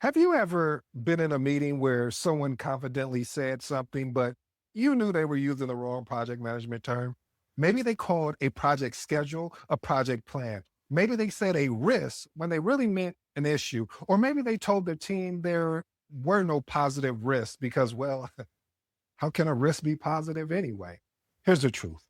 Have you ever been in a meeting where someone confidently said something, but you knew they were using the wrong project management term? Maybe they called a project schedule a project plan. Maybe they said a risk when they really meant an issue. Or maybe they told their team there were no positive risks because, well, how can a risk be positive anyway? Here's the truth.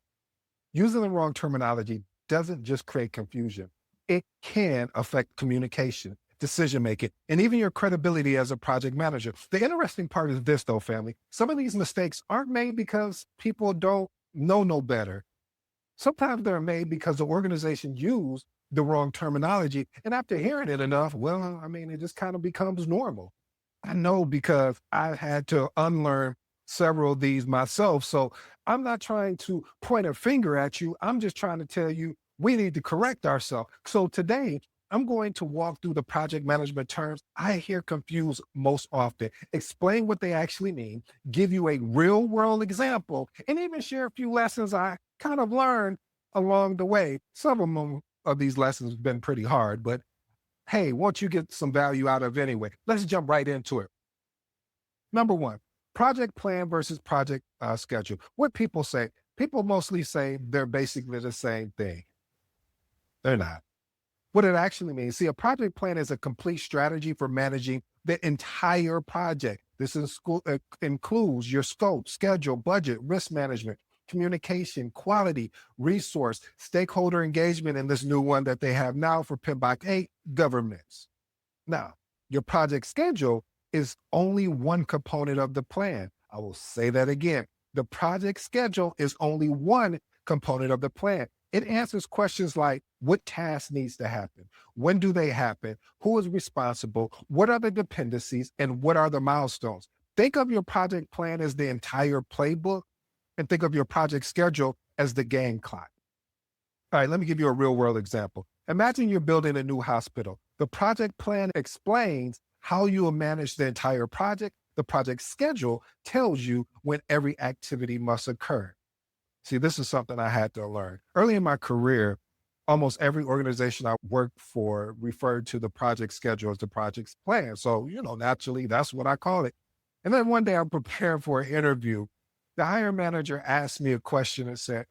Using the wrong terminology doesn't just create confusion, it can affect communication, decision making, and even your credibility as a project manager. The interesting part is this, though, family. Some of these mistakes aren't made because people don't know no better. Sometimes they're made because the organization used the wrong terminology. And after hearing it enough, well, I mean, it just kind of becomes normal. I know because I had to unlearn several of these myself. So I'm not trying to point a finger at you. I'm just trying to tell you we need to correct ourselves. So today, I'm going to walk through the project management terms I hear confused most often, explain what they actually mean, give you a real world example, and even share a few lessons I kind of learned along the way. Some of them of these lessons have been pretty hard, but hey, won't you get some value out of it anyway? Let's jump right into it. Number one, project plan versus project schedule. What people say, people mostly say they're basically the same thing. They're not. What it actually means, see, a project plan is a complete strategy for managing the entire project. Includes your scope, schedule, budget, risk management, communication, quality, resource, stakeholder engagement, and this new one that they have now for PMBOK 8, governments. Now, your project schedule is only one component of the plan. I will say that again. The project schedule is only one component of the plan. It answers questions like what task needs to happen? When do they happen? Who is responsible? What are the dependencies? And what are the milestones? Think of your project plan as the entire playbook and think of your project schedule as the game clock. All right, let me give you a real world example. Imagine you're building a new hospital. The project plan explains how you will manage the entire project. The project schedule tells you when every activity must occur. See, this is something I had to learn. Early in my career, almost every organization I worked for referred to the project schedule as the project's plan. So, naturally, that's what I call it. And then one day I'm preparing for an interview. The hiring manager asked me a question and said,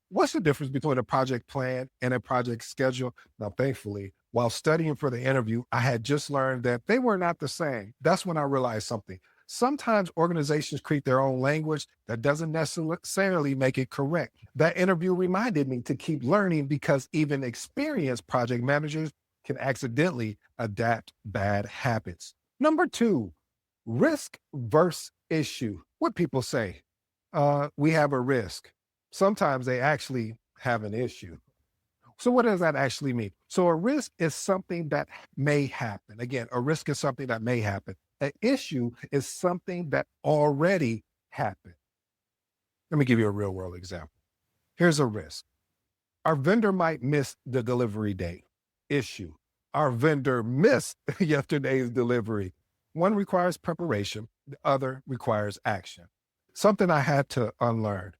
what's the difference between a project plan and a project schedule? Now, thankfully, while studying for the interview, I had just learned that they were not the same. That's when I realized something. Sometimes organizations create their own language that doesn't necessarily make it correct. That interview reminded me to keep learning because even experienced project managers can accidentally adapt bad habits. Number two, risk versus issue. What people say, we have a risk. Sometimes they actually have an issue. So, what does that actually mean? So, a risk is something that may happen. Again, a risk is something that may happen. An issue is something that already happened. Let me give you a real world example. Here's a risk. Our vendor might miss the delivery date. Issue. Our vendor missed yesterday's delivery. One requires preparation, the other requires action. Something I had to unlearn.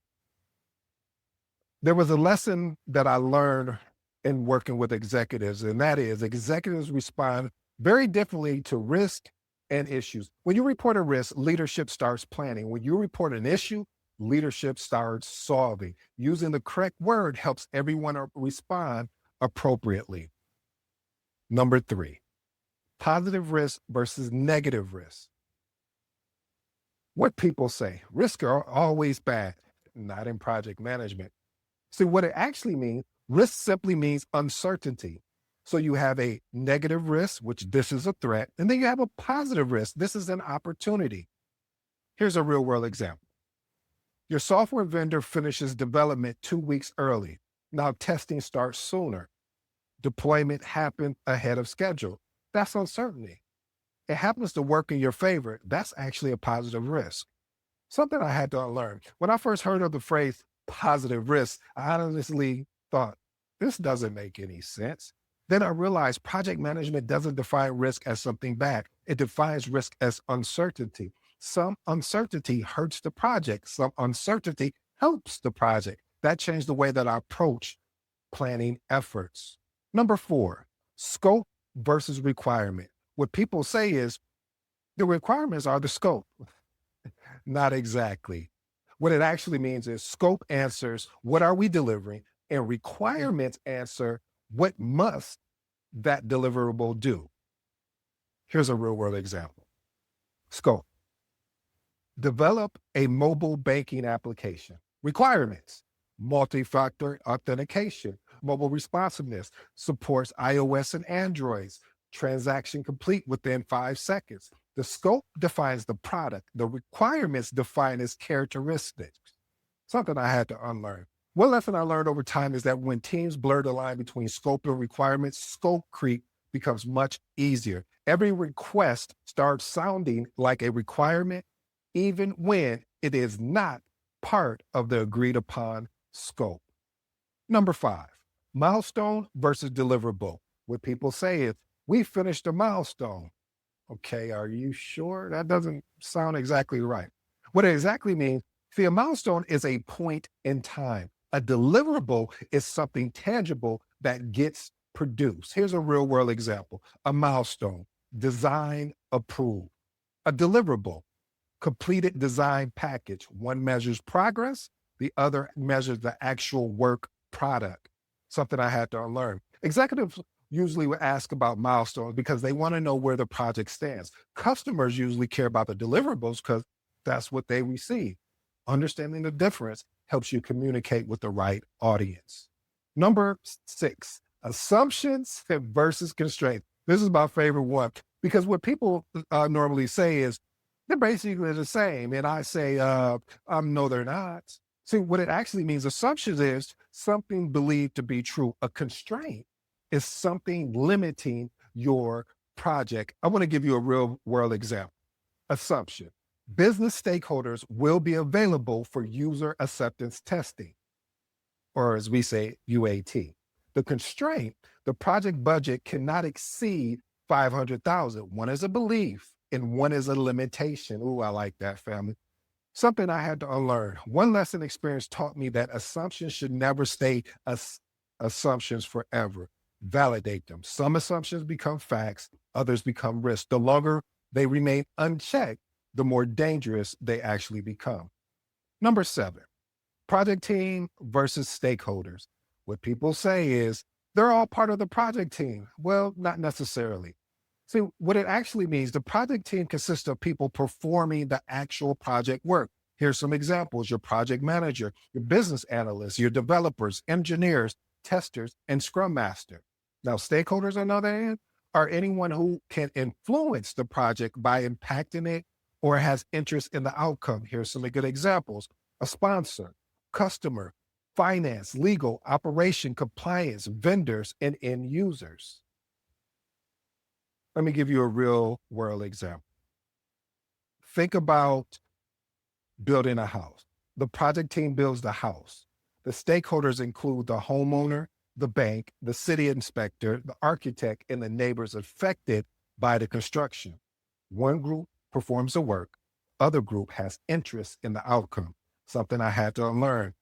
There was a lesson that I learned in working with executives, and that is executives respond very differently to risk and issues. When you report a risk, leadership starts planning. When you report an issue, leadership starts solving. Using the correct word helps everyone respond appropriately. Number three, positive risk versus negative risk. What people say, risks are always bad, not in project management. See, what it actually means, risk simply means uncertainty. So you have a negative risk, which this is a threat, and then you have a positive risk. This is an opportunity. Here's a real world example. Your software vendor finishes development 2 weeks early. Now testing starts sooner. Deployment happened ahead of schedule. That's uncertainty. It happens to work in your favor. That's actually a positive risk. Something I had to unlearn. When I first heard of the phrase positive risk, I honestly thought, this doesn't make any sense. Then I realized project management doesn't define risk as something bad. It defines risk as uncertainty. Some uncertainty hurts the project. Some uncertainty helps the project. That changed the way that I approach planning efforts. Number four, scope versus requirement. What people say is the requirements are the scope. Not exactly. What it actually means is scope answers what are we delivering, and requirements answer what must that deliverable do. Here's a real world example. Scope: develop a mobile banking application. Requirements: multi-factor authentication, mobile responsiveness, supports iOS and Androids, transaction complete within 5 seconds. The scope defines the product. The requirements define its characteristics. Something I had to unlearn. One lesson I learned over time is that when teams blur the line between scope and requirements, scope creep becomes much easier. Every request starts sounding like a requirement, even when it is not part of the agreed upon scope. Number five, milestone versus deliverable. What people say is, we finished a milestone. Okay, are you sure? That doesn't sound exactly right. What it exactly means, see, a milestone is a point in time. A deliverable is something tangible that gets produced. Here's a real world example: a milestone, design approved. A deliverable, completed design package. One measures progress, the other measures the actual work product. Something I had to unlearn. Executives usually would ask about milestones because they want to know where the project stands. Customers usually care about the deliverables because that's what they receive. Understanding the difference helps you communicate with the right audience. Number six, assumptions versus constraints. This is my favorite one because what people normally say is, they're basically the same. And I say, no, they're not. See, what it actually means, assumptions is something believed to be true. A constraint is something limiting your project. I want to give you a real world example. Assumption: business stakeholders will be available for user acceptance testing, or as we say, UAT. The constraint: the project budget cannot exceed 500,000. One is a belief and one is a limitation. Ooh, I like that, family. Something I had to unlearn. One lesson experience taught me that assumptions should never stay assumptions forever. Validate them. Some assumptions become facts, others become risks. The longer they remain unchecked, the more dangerous they actually become. Number seven, project team versus stakeholders. What people say is they're all part of the project team. Well, not necessarily. See, what it actually means, the project team consists of people performing the actual project work. Here's some examples: your project manager, your business analyst, your developers, engineers, testers, and scrum master. Now, stakeholders, on the other hand, are anyone who can influence the project by impacting it or has interest in the outcome. Here's some good examples: a sponsor, customer, finance, legal, operation, compliance, vendors, and end users. Let me give you a real world example. Think about building a house. The project team builds the house. The stakeholders include the homeowner, the bank, the city inspector, the architect, and the neighbors affected by the construction. One group performs the work, other group has interest in the outcome. Something I had to unlearn.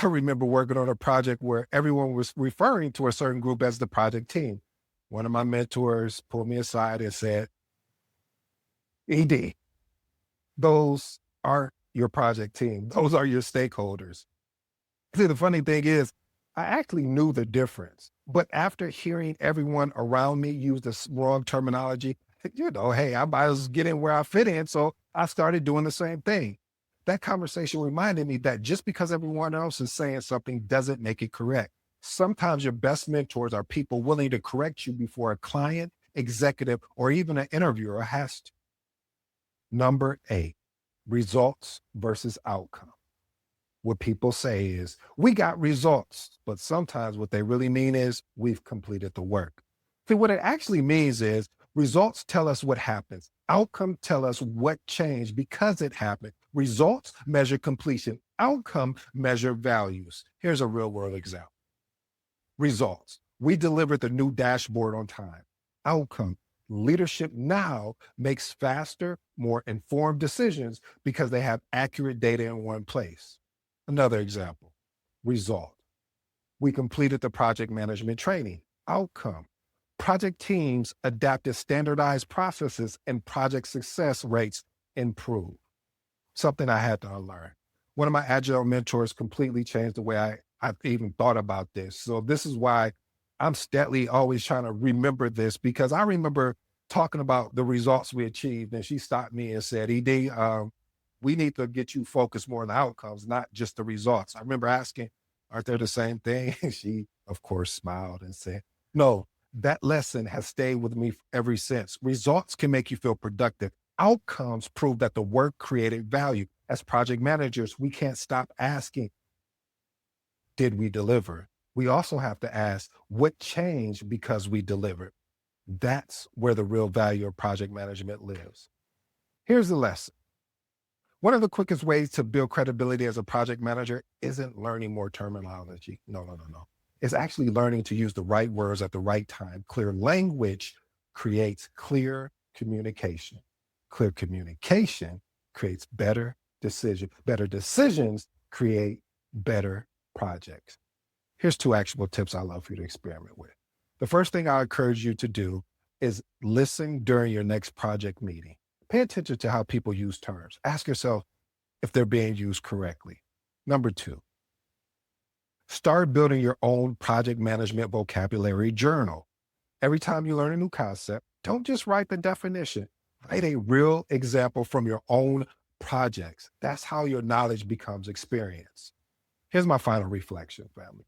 I remember working on a project where everyone was referring to a certain group as the project team. One of my mentors pulled me aside and said, ED, those aren't your project team. Those are your stakeholders. See, the funny thing is, I actually knew the difference. But after hearing everyone around me use the wrong terminology, hey, I might as well get in where I fit in. So I started doing the same thing. That conversation reminded me that just because everyone else is saying something doesn't make it correct. Sometimes your best mentors are people willing to correct you before a client, executive, or even an interviewer has to. Number eight, results versus outcome. What people say is, we got results, but sometimes what they really mean is, we've completed the work. See, what it actually means is, results tell us what happens. Outcome tell us what changed because it happened. Results measure completion. Outcome measure values. Here's a real world example. Results: we delivered the new dashboard on time. Outcome: leadership now makes faster, more informed decisions because they have accurate data in one place. Another example: result: we completed the project management training. Outcome: Project teams adapted standardized processes and project success rates improved. Something I had to unlearn. One of my agile mentors completely changed the way I've even thought about this. So this is why I'm steadily always trying to remember this, because I remember talking about the results we achieved, and she stopped me and said, "ED, we need to get you focused more on the outcomes, not just the results." I remember asking, "Aren't they the same thing?" She, of course, smiled and said, "No, that lesson has stayed with me ever since. Results can make you feel productive. Outcomes prove that the work created value. As project managers, we can't stop asking, did we deliver? We also have to ask, what changed because we delivered?" That's where the real value of project management lives. Here's the lesson. One of the quickest ways to build credibility as a project manager isn't learning more terminology. No, no, no, no. It's actually learning to use the right words at the right time. Clear language creates clear communication. Clear communication creates better decisions. Better decisions create better projects. Here's 2 actionable tips I love for you to experiment with. The first thing I encourage you to do is listen during your next project meeting. Pay attention to how people use terms. Ask yourself if they're being used correctly. Number 2, start building your own project management vocabulary journal. Every time you learn a new concept, don't just write the definition. Write a real example from your own projects. That's how your knowledge becomes experience. Here's my final reflection, family.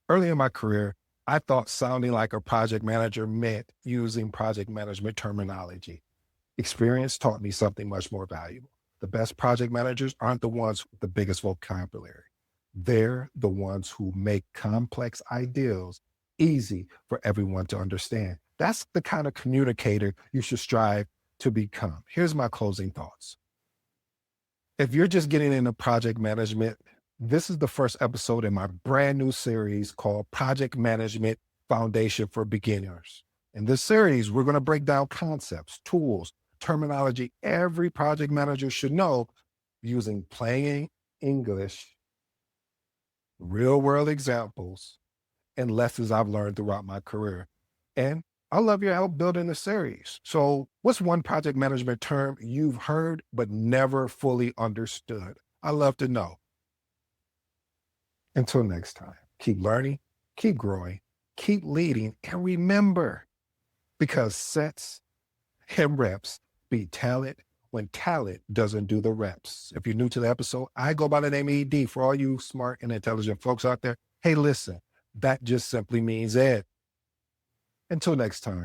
Early in my career, I thought sounding like a project manager meant using project management terminology. Experience taught me something much more valuable. The best project managers aren't the ones with the biggest vocabulary. They're the ones who make complex ideas easy for everyone to understand. That's the kind of communicator you should strive to become. Here's my closing thoughts. If you're just getting into project management, this is the first episode in my brand new series called Project Management Foundation for Beginners. In this series, we're going to break down concepts, tools, terminology every project manager should know using plain English, real world examples, and lessons I've learned throughout my career. And I love your help building the series. So, what's one project management term you've heard but never fully understood? I love to know. Until next time, keep learning, keep growing, keep leading, and remember, because sets and reps beat talent when talent doesn't do the reps. If you're new to the episode, I go by the name ED. For all you smart and intelligent folks out there, hey, listen, that just simply means Ed. Until next time.